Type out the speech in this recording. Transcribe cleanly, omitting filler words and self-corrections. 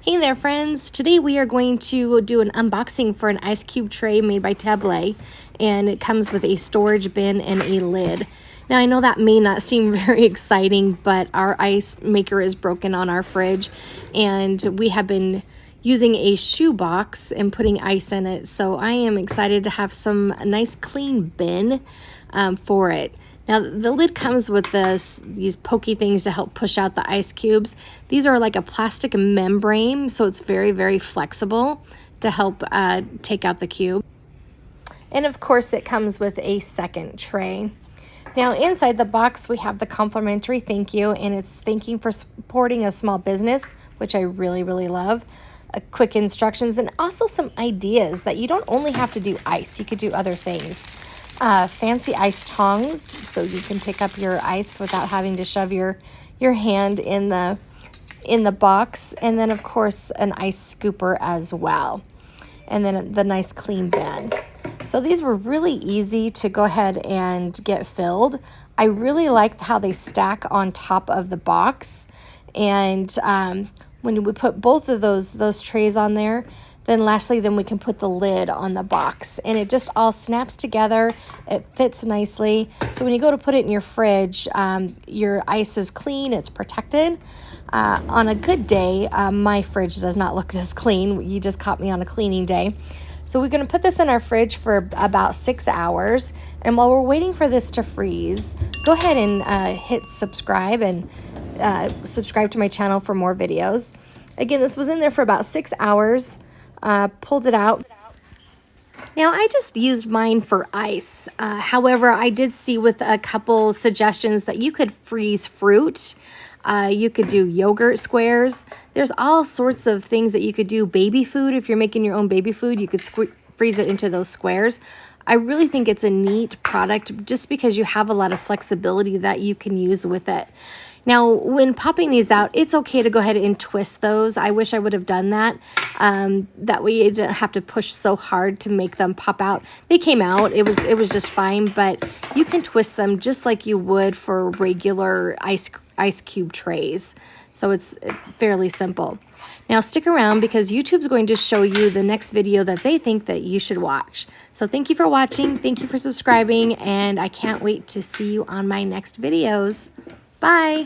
Hey there friends, today we are going to do an unboxing for an ice cube tray made by Teblei, and it comes with a storage bin and a lid. Now I know that may not seem very exciting, but our ice maker is broken on our fridge and we have been using a shoe box and putting ice in it, so I am excited to have some nice clean bin for it. Now the lid comes with these pokey things to help push out the ice cubes. These are like a plastic membrane, so it's very, very flexible to help take out the cube. And of course it comes with a second tray. Now inside the box we have the complimentary thank you, and it's thanking for supporting a small business, which I really, really love. Quick instructions and also some ideas that you don't only have to do ice, you could do other things. Fancy ice tongs, so you can pick up your ice without having to shove your hand in the box, and then of course an ice scooper as well, and then the nice clean bin. So these were really easy to go ahead and get filled. I really like how they stack on top of the box, and when we put both of those trays on there, then lastly, we can put the lid on the box, and it just all snaps together. It fits nicely. So when you go to put it in your fridge, your ice is clean, it's protected. On a good day, my fridge does not look this clean. You just caught me on a cleaning day. So we're gonna put this in our fridge for about 6 hours. And while we're waiting for this to freeze, go ahead and hit subscribe and subscribe to my channel for more videos. Again, this was in there for about 6 hours. Pulled it out. Now I just used mine for ice. However, I did see with a couple suggestions that you could freeze fruit. You could do yogurt squares. There's all sorts of things that you could do. Baby food, if you're making your own baby food, you could freeze it into those squares. I really think it's a neat product just because you have a lot of flexibility that you can use with it. Now, when popping these out, it's okay to go ahead and twist those. I wish I would have done that. That way you didn't have to push so hard to make them pop out. They came out. It was just fine, but you can twist them just like you would for regular ice cube trays. So it's fairly simple. Now stick around because YouTube's going to show you the next video that they think that you should watch. So thank you for watching. Thank you for subscribing, and I can't wait to see you on my next videos. Bye.